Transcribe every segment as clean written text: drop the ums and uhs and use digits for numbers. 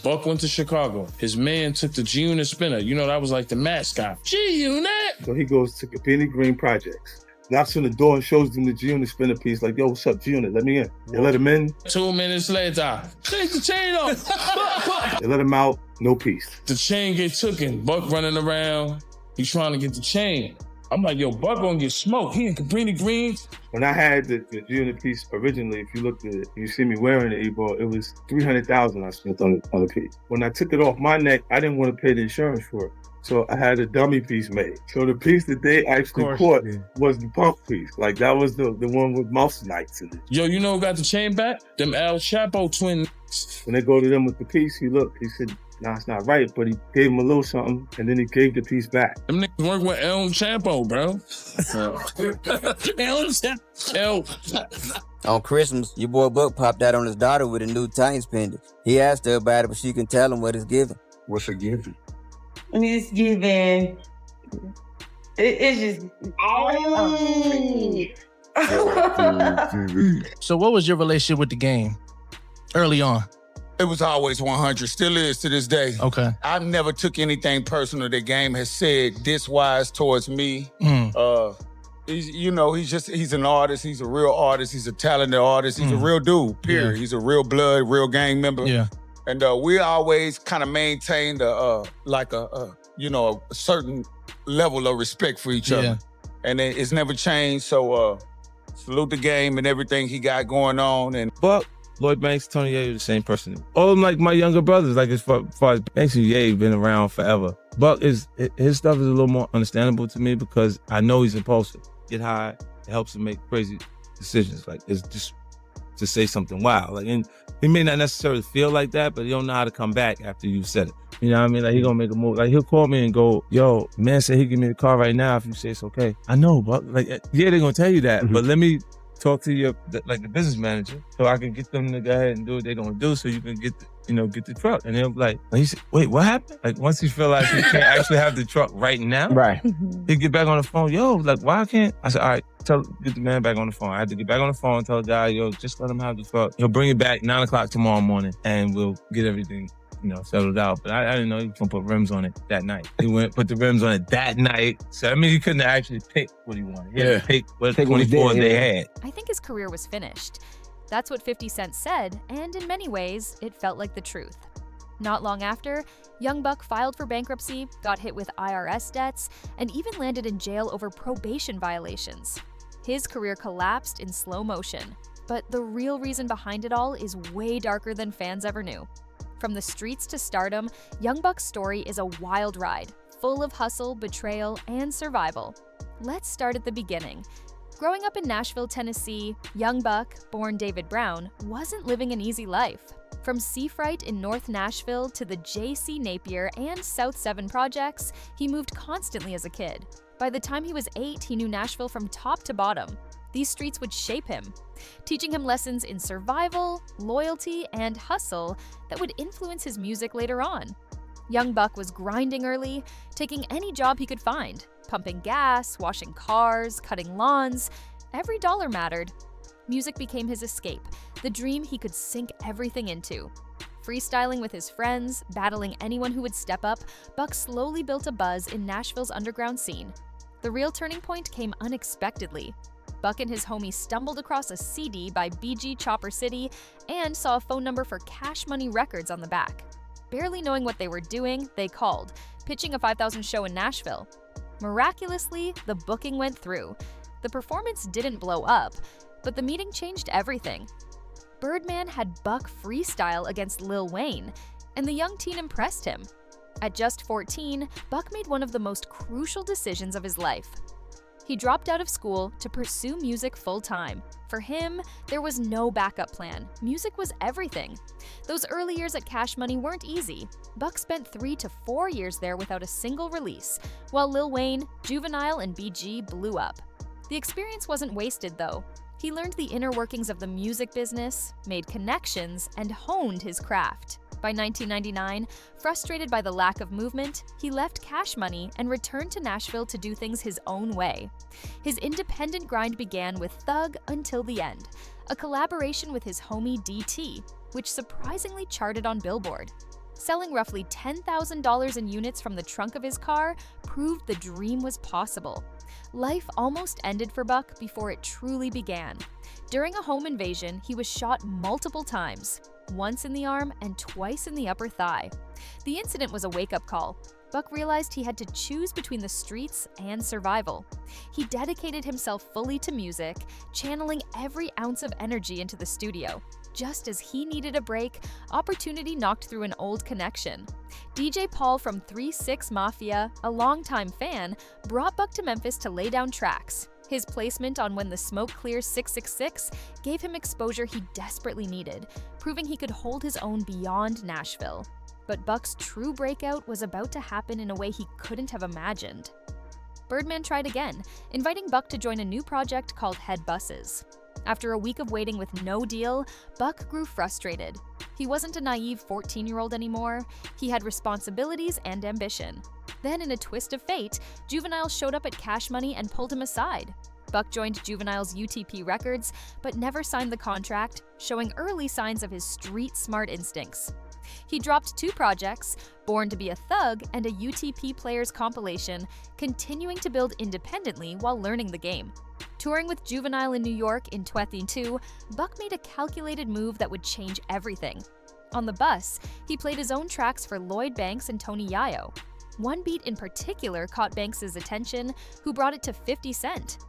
Buck went to Chicago. His man took the G-Unit spinner. You know, that was like the mascot. G-Unit! So he goes to Cabrini Green Projects. Knocks on the door and shows them the G-Unit spinner piece. Like, yo, what's up, G-Unit? Let me in. They let him in. 2 minutes later, take the chain off. They let him out, no piece. The chain get tooken. Buck running around. He's trying to get the chain. I'm like, yo, Buck gonna get smoked. He in Cabrini Greens. When I had the G-Unit piece originally, if you looked at it, you see me wearing it, Ebro, it was $300,000 I spent on the piece. When I took it off my neck, I didn't want to pay the insurance for it. So I had a dummy piece made. So the piece that they actually caught was the punk piece. Like that was the one with mouse knights in it. Yo, you know who got the chain back? Them El Chapo twins. When they go to them with the piece, he said, nah, it's not right, but he gave him a little something, and then he gave the piece back. Them niggas work with El Chapo, bro. On Christmas, your boy Buck popped out on his daughter with a new Titans pendant. He asked her about it, but she couldn't tell him what it's giving. What's it giving? I mean, it's giving. It's just. So what was your relationship with the game early on? It was always 100, still is to this day. Okay. I never took anything personal the game has said this wise towards me. He's an artist. He's a real artist. He's a talented artist. He's a real dude, period. Yeah. He's a real blood, real gang member. Yeah. And we always kind of maintained a certain level of respect for each other. And it's never changed. So salute the game and everything he got going on. And Buck, Lloyd Banks, Tony Ye, the same person. All of them like my younger brothers, like as far as Banks and Ye been around forever. Buck his stuff is a little more understandable to me because I know he's impulsive. Get high, it helps him make crazy decisions. Like it's just to say something wild. Like, and he may not necessarily feel like that, but he don't know how to come back after you said it. You know what I mean? Like he gonna make a move. Like he'll call me and go, yo, man said he give me the car right now if you say it's okay. I know, but like, yeah, they're gonna tell you that, but let me talk to the business manager so I can get them to go ahead and do what they're gonna do so you can get the truck. And they'll be like, he said, wait, what happened? Like once he feel like he can't actually have the truck right now, right? He get back on the phone, yo, like why can't I said, all right, get the man back on the phone. I had to get back on the phone and tell the guy, yo, just let him have the truck. He'll bring it back 9 o'clock tomorrow morning and we'll get everything settled out. But I didn't know he was gonna put rims on it that night. He put the rims on it that night. So I mean, he couldn't actually pick what he wanted. He had to pick what 24s they had. I think his career was finished. That's what 50 Cent said, and in many ways, it felt like the truth. Not long after, Young Buck filed for bankruptcy, got hit with IRS debts, and even landed in jail over probation violations. His career collapsed in slow motion. But the real reason behind it all is way darker than fans ever knew. From the streets to stardom, Young Buck's story is a wild ride, full of hustle, betrayal, and survival. Let's start at the beginning. Growing up in Nashville, Tennessee, Young Buck, born David Brown, wasn't living an easy life. From Seafright in North Nashville to the J.C. Napier and South 7 projects, he moved constantly as a kid. By the time he was 8, he knew Nashville from top to bottom. These streets would shape him, teaching him lessons in survival, loyalty, and hustle that would influence his music later on. Young Buck was grinding early, taking any job he could find, pumping gas, washing cars, cutting lawns. Every dollar mattered. Music became his escape, the dream he could sink everything into. Freestyling with his friends, battling anyone who would step up, Buck slowly built a buzz in Nashville's underground scene. The real turning point came unexpectedly. Buck and his homies stumbled across a CD by BG Chopper City and saw a phone number for Cash Money Records on the back. Barely knowing what they were doing, they called, pitching a 5,000 show in Nashville. Miraculously, the booking went through. The performance didn't blow up, but the meeting changed everything. Birdman had Buck freestyle against Lil Wayne, and the young teen impressed him. At just 14, Buck made one of the most crucial decisions of his life. He dropped out of school to pursue music full-time. For him, there was no backup plan. Music was everything. Those early years at Cash Money weren't easy. Buck spent 3 to 4 years there without a single release, while Lil Wayne, Juvenile, and BG blew up. The experience wasn't wasted, though. He learned the inner workings of the music business, made connections, and honed his craft. By 1999, frustrated by the lack of movement, he left Cash Money and returned to Nashville to do things his own way. His independent grind began with Thug Until the End, a collaboration with his homie DT, which surprisingly charted on Billboard. Selling roughly $10,000 in units from the trunk of his car proved the dream was possible. Life almost ended for Buck before it truly began. During a home invasion, he was shot multiple times, once in the arm and twice in the upper thigh. The incident was a wake-up call. Buck realized he had to choose between the streets and survival. He dedicated himself fully to music, channeling every ounce of energy into the studio. Just as he needed a break, opportunity knocked through an old connection. DJ Paul from 3-6 Mafia, a longtime fan, brought Buck to Memphis to lay down tracks. His placement on When the Smoke Clears 666 gave him exposure he desperately needed, proving he could hold his own beyond Nashville. But Buck's true breakout was about to happen in a way he couldn't have imagined. Birdman tried again, inviting Buck to join a new project called Head Buses. After a week of waiting with no deal, Buck grew frustrated. He wasn't a naive 14-year-old anymore. He had responsibilities and ambition. Then, in a twist of fate, Juvenile showed up at Cash Money and pulled him aside. Buck joined Juvenile's UTP Records, but never signed the contract, showing early signs of his street-smart instincts. He dropped 2 projects, Born to be a Thug and a UTP Players compilation, continuing to build independently while learning the game. Touring with Juvenile in New York in 2002, Buck made a calculated move that would change everything. On the bus, he played his own tracks for Lloyd Banks and Tony Yayo. One beat in particular caught Banks' attention, who brought it to 50 Cent.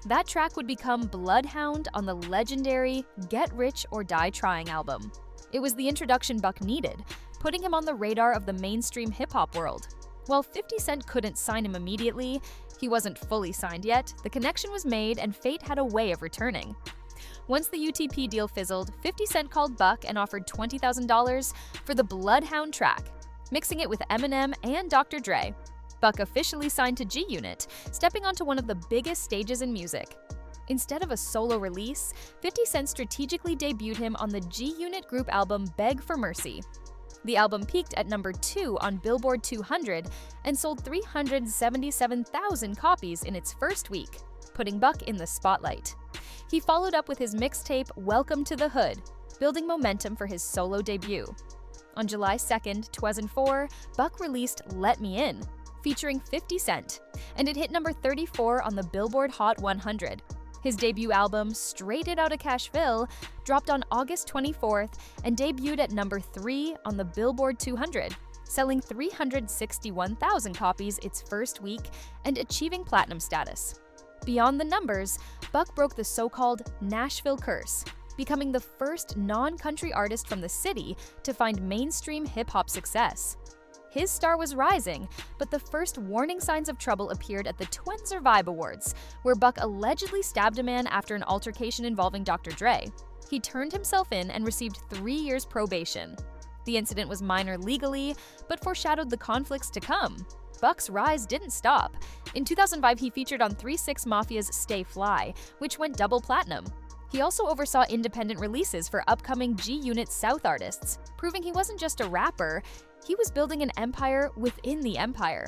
That track would become Bloodhound on the legendary Get Rich or Die Trying album. It was the introduction Buck needed, putting him on the radar of the mainstream hip-hop world. While 50 Cent couldn't sign him immediately, he wasn't fully signed yet, the connection was made and fate had a way of returning. Once the UTP deal fizzled, 50 Cent called Buck and offered $20,000 for the Bloodhound track, mixing it with Eminem and Dr. Dre. Buck officially signed to G-Unit, stepping onto one of the biggest stages in music. Instead of a solo release, 50 Cent strategically debuted him on the G-Unit group album Beg for Mercy. The album peaked at number 2 on Billboard 200 and sold 377,000 copies in its first week, putting Buck in the spotlight. He followed up with his mixtape Welcome to the Hood, building momentum for his solo debut. On July 2nd, 2004, Buck released Let Me In, featuring 50 Cent, and it hit number 34 on the Billboard Hot 100. His debut album, Straight It Outta Cashville, dropped on August 24th and debuted at number 3 on the Billboard 200, selling 361,000 copies its first week and achieving platinum status. Beyond the numbers, Buck broke the so-called Nashville curse, becoming the first non-country artist from the city to find mainstream hip-hop success. His star was rising, but the first warning signs of trouble appeared at the Twinser Vibe Awards, where Buck allegedly stabbed a man after an altercation involving Dr. Dre. He turned himself in and received 3 years probation. The incident was minor legally, but foreshadowed the conflicts to come. Buck's rise didn't stop. In 2005, he featured on 3-6 Mafia's Stay Fly, which went double platinum. He also oversaw independent releases for upcoming G-Unit South artists, proving he wasn't just a rapper, he was building an empire within the empire.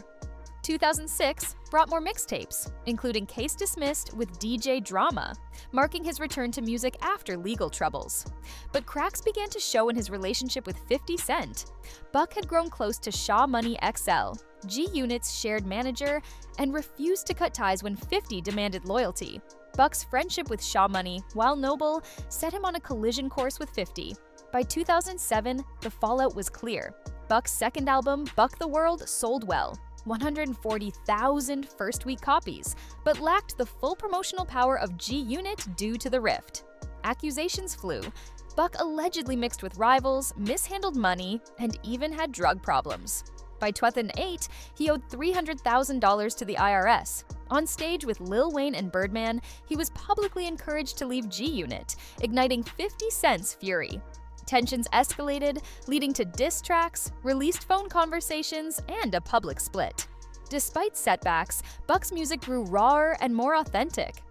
2006 brought more mixtapes, including Case Dismissed with DJ Drama, marking his return to music after legal troubles. But cracks began to show in his relationship with 50 Cent. Buck had grown close to Shaw Money XL, G-Unit's shared manager, and refused to cut ties when 50 demanded loyalty. Buck's friendship with Shaw Money, while noble, set him on a collision course with 50. By 2007, the fallout was clear. Buck's second album, Buck the World, sold well, 140,000 first-week copies, but lacked the full promotional power of G-Unit due to the rift. Accusations flew. Buck allegedly mixed with rivals, mishandled money, and even had drug problems. By 2008, he owed $300,000 to the IRS. On stage with Lil Wayne and Birdman, he was publicly encouraged to leave G-Unit, igniting 50 Cent's fury. Tensions escalated, leading to diss tracks, released phone conversations, and a public split. Despite setbacks, Buck's music grew rawer and more authentic.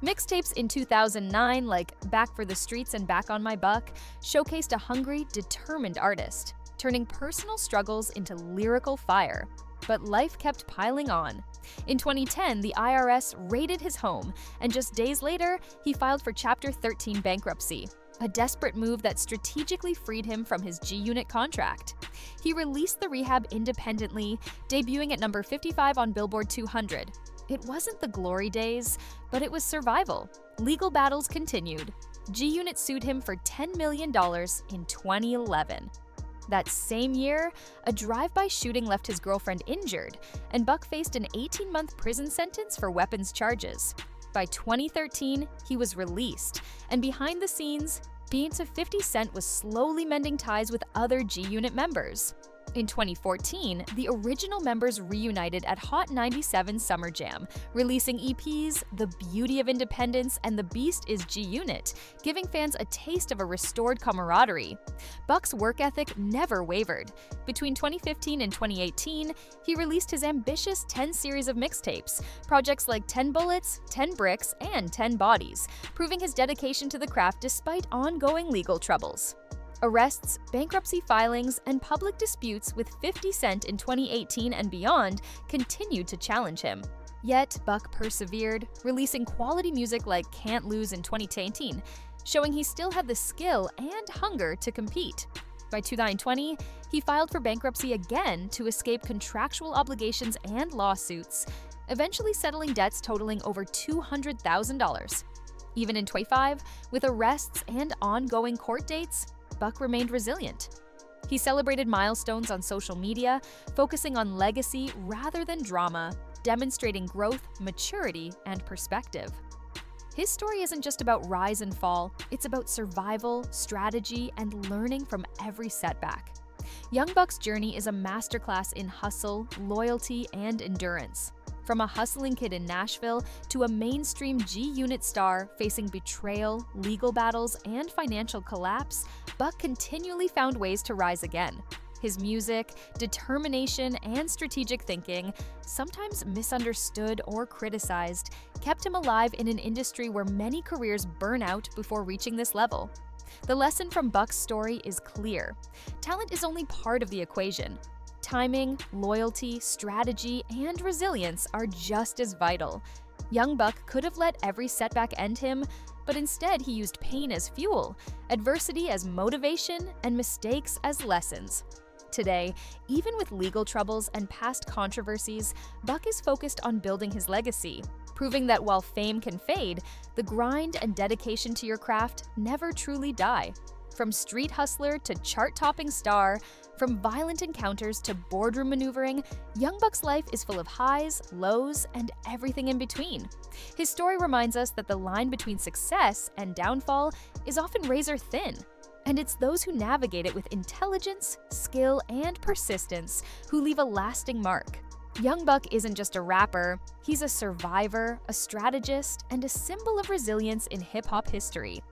Mixtapes in 2009, like Back for the Streets and Back on My Buck, showcased a hungry, determined artist, turning personal struggles into lyrical fire. But life kept piling on. In 2010, the IRS raided his home, and just days later, he filed for Chapter 13 bankruptcy. a desperate move that strategically freed him from his G-Unit contract. He released the rehab independently, debuting at number 55 on Billboard 200. It wasn't the glory days, but it was survival. Legal battles continued. G-Unit sued him for $10 million in 2011. That same year, a drive-by shooting left his girlfriend injured, and Buck faced an 18-month prison sentence for weapons charges. By 2013, he was released, and behind the scenes, Beats of 50 Cent was slowly mending ties with other G-Unit members. In 2014, the original members reunited at Hot 97 Summer Jam, releasing EPs The Beauty of Independence and The Beast is G-Unit, giving fans a taste of a restored camaraderie. Buck's work ethic never wavered. Between 2015 and 2018, he released his ambitious 10 series of mixtapes, projects like 10 Bullets, 10 Bricks, and 10 Bodies, proving his dedication to the craft despite ongoing legal troubles. Arrests, bankruptcy filings, and public disputes with 50 Cent in 2018 and beyond continued to challenge him. Yet, Buck persevered, releasing quality music like Can't Lose in 2018, showing he still had the skill and hunger to compete. By 2020, he filed for bankruptcy again to escape contractual obligations and lawsuits, eventually settling debts totaling over $200,000. Even in 25, with arrests and ongoing court dates, Buck remained resilient. He celebrated milestones on social media, focusing on legacy rather than drama, demonstrating growth, maturity, and perspective. His story isn't just about rise and fall, it's about survival, strategy, and learning from every setback. Young Buck's journey is a masterclass in hustle, loyalty, and endurance. From a hustling kid in Nashville to a mainstream G-Unit star facing betrayal, legal battles, and financial collapse, Buck continually found ways to rise again. His music, determination, and strategic thinking, sometimes misunderstood or criticized, kept him alive in an industry where many careers burn out before reaching this level. The lesson from Buck's story is clear. Talent is only part of the equation. Timing, loyalty, strategy, and resilience are just as vital. Young Buck could have let every setback end him, but instead he used pain as fuel, adversity as motivation, and mistakes as lessons. Today, even with legal troubles and past controversies, Buck is focused on building his legacy, proving that while fame can fade, the grind and dedication to your craft never truly die. From street hustler to chart-topping star, from violent encounters to boardroom maneuvering, Young Buck's life is full of highs, lows, and everything in between. His story reminds us that the line between success and downfall is often razor thin, and it's those who navigate it with intelligence, skill, and persistence who leave a lasting mark. Young Buck isn't just a rapper, he's a survivor, a strategist, and a symbol of resilience in hip-hop history.